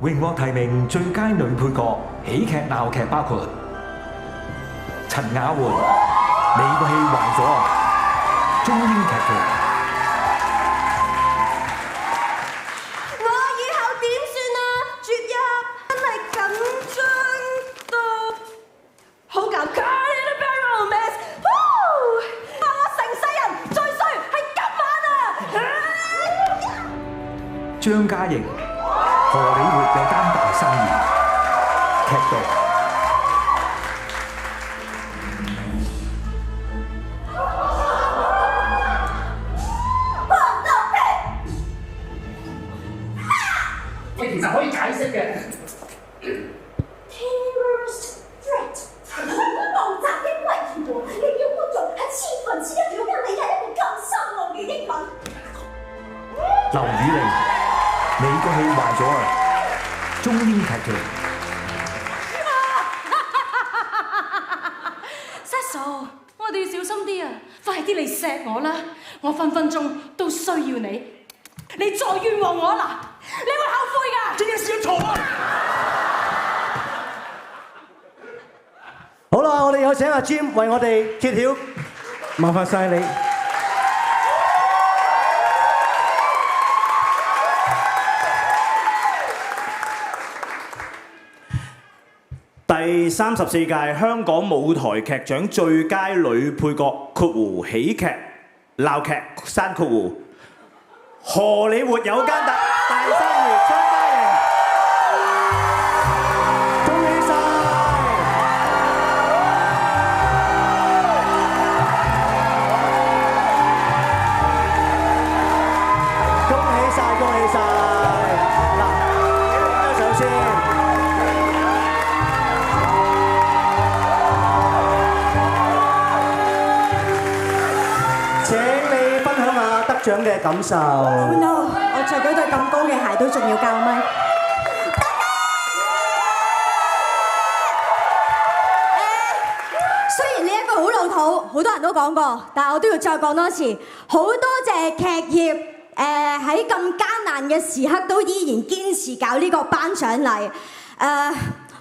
榮獲提名最佳女配角喜劇鬧劇包括陳雅媛，你個戲壞咗啊！中英劇團。我以後點算啊？絕入真係緊張到好尷尬。我成世人最衰係今晚啊！張嘉瑩，荷里活有間大生意，劇毒。其實可以解釋嘅。Terrorist threat， 爆炸的威脅，你要觀眾喺1/1000了解你係一個咁深奧嘅英文。劉宇玲，你個戲壞咗啊！中英劇團。Cecil，我哋要小心啲啊！快啲嚟錫我啦！我分分鐘都需要你。你再冤枉我啦，你會後悔㗎！這件事錯啊！好啦，我哋有請阿 Jim 為我哋揭曉，麻煩晒你。第34屆香港舞台劇獎最佳女配角（喜劇鬧劇（荷里活有間大生意）張嘉瑩，恭喜晒！恭喜晒！恭喜晒！嗱，幾位歌手先。請你分享下得獎嘅感受。Oh no！ 我着嗰對咁高嘅鞋都仲要教咪。雖然呢一個好老土，好多人都講過，但係我都要再講多次。好多謝劇協喺咁艱難嘅時刻都依然堅持搞呢個頒獎禮。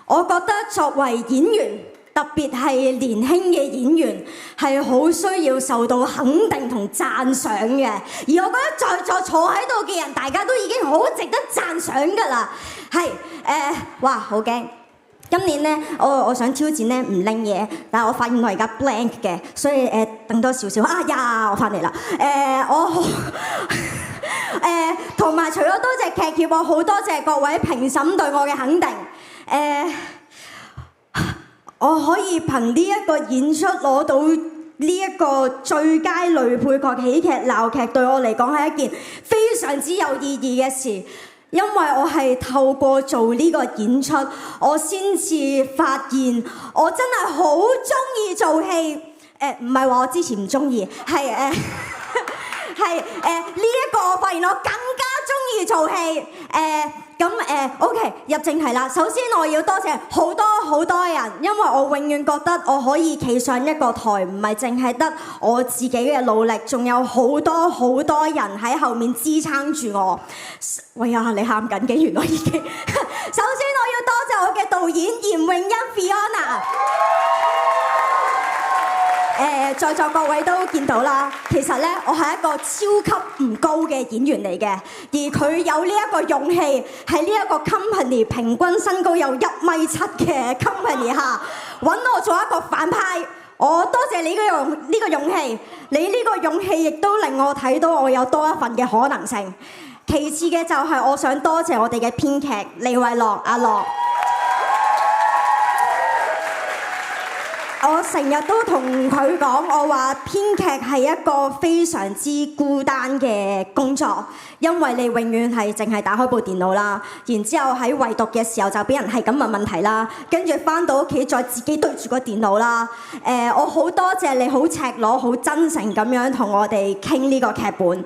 我覺得作為演員，特別係年輕嘅演員，係好需要受到肯定同讚賞嘅。而我覺得在座坐喺度嘅人，大家都已經好值得讚賞㗎啦。係哇，好驚！今年呢，我想挑戰呢唔拎嘢，但係我發現我而家 blank 嘅，所以等多少少。啊呀，我翻嚟啦！同埋除咗多謝劇協，我好多謝各位評審對我嘅肯定。我可以憑呢一個演出攞到呢一個最佳女配角喜劇鬧劇，對我嚟講係一件非常之有意義嘅事，因為我係透過做呢個演出，我先至發現我真係好中意做戲。唔係話我之前唔中意，係呢一個我發現我更加中意做戲。OK， 入正題啦。首先我要多謝好多人，因為我永遠覺得我可以企上一個台，唔係淨係得我自己嘅努力，仲有好多人喺後面支撐住我。喂呀，你喊緊嘅，原來已經。首先我要多謝我嘅導演嚴詠欣 Fiona。在座各位都見到啦，其實呢，我係一個超級唔高嘅演員嚟嘅，而佢有呢一個勇氣喺呢一個 company 平均身高有1.7米嘅 company 下揾我做一個反派，我多謝你呢個勇氣，你呢個勇氣亦都令我睇到我有多一份嘅可能性。其次嘅就係我想多謝我哋嘅編劇李偉樂阿樂。我成日都同佢講，我話編劇係一個非常之孤單嘅工作，因為你永遠係淨係打開部電腦啦，然之後喺圍讀嘅時候就俾人係咁問問題啦，跟住返到屋企再自己對住個電腦啦。我好多謝你好赤裸、好真誠咁樣同我哋傾呢個劇本。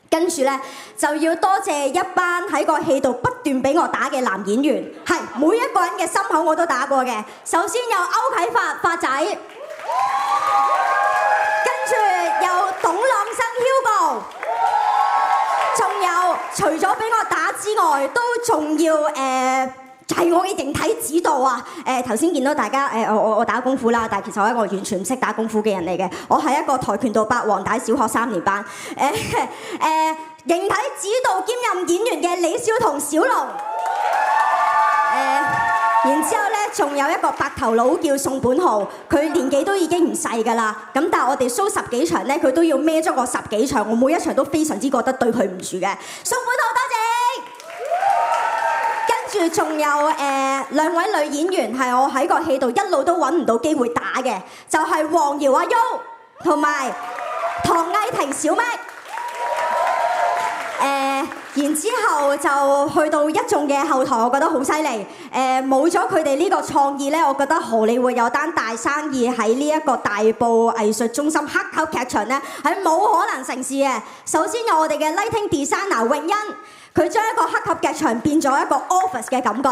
跟住呢，就要多謝一班喺個戲度不斷俾我打嘅男演員，係每一個人嘅心口我都打過嘅。首先有歐啟發仔，跟住有董朗生 Hugo，仲有除咗俾我打之外，都仲要就係我嘅形體指導啊！頭先見到大家我打功夫啦，但係其實我係一個完全唔識打功夫嘅人嚟嘅，我係一個跆拳道白黃帶小學3年班。形體指導兼任演員嘅李小彤小龍。然之後咧，仲有一個白頭佬叫宋本豪，佢年紀都已經唔細㗎啦。咁但係我哋 show 10幾場咧，佢都要孭咗我10幾場，我每一場都非常之覺得對佢唔住嘅。宋本豪，多謝。跟住仲有2位女演員係我喺個戲度一路都揾唔到機會打嘅，就係黃瑤阿 U 同埋唐藝婷小咩。然之後就去到一眾嘅後台，我覺得好犀利。冇咗佢哋呢個創意呢，我覺得荷里活有單大生意喺呢一個大埔藝術中心黑盒劇場呢，係冇可能成事嘅。首先有我哋嘅 lighting designer 泳欣，佢將一個黑盒劇場變咗一個 office 嘅感覺。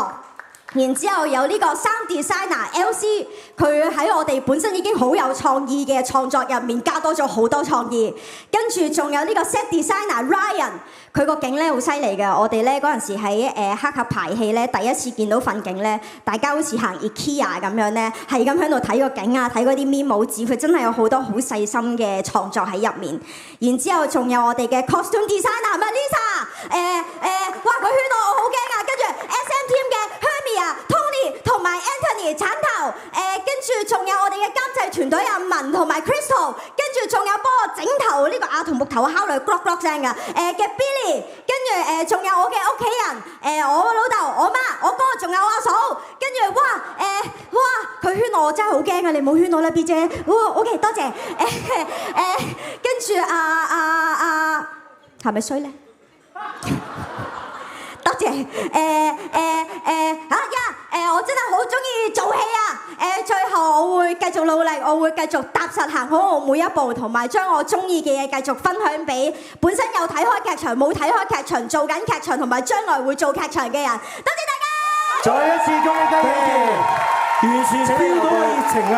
然之後有呢個sound designer LC， 佢喺我哋本身已經好有創意嘅創作入面加多咗好多創意。跟住仲有呢個 set designer Ryan， 佢個景咧好犀利嘅。我哋咧嗰陣時喺黑盒排戲咧，第一次見到份景咧，大家好似行 IKEA 咁樣咧，係咁喺度睇個景啊，睇嗰啲 memo 紙，佢真係有好多好細心嘅創作喺入面。然之後仲有我哋嘅 costume designer Lisa， 哇佢圈我好驚啊！跟住 SM team 嘅 Hermia、Tony 同埋 Anthony 鏟頭，跟住仲有我哋嘅監製團隊阿文同埋 Crystal， 跟住仲有幫我整頭呢個阿童木頭敲嚟 glock glock 聲嘅嘅 Billy， 跟住仲有我嘅屋企人，我老豆、我媽、我哥，仲有我阿嫂，跟住哇佢圈我真係好驚啊！你冇圈我啦 B 姐，OK 多謝，跟住係咪衰咧？多謝，我真係好中意做戲啊！最後我會繼續努力，我會繼續踏實行好我每一步，同埋將我中意嘅嘢繼續分享俾本身有睇開劇場、冇睇開劇場、做緊劇場同埋將來會做劇場嘅人。多謝大家！再一次恭喜雞翼，完全飆到熱情啊！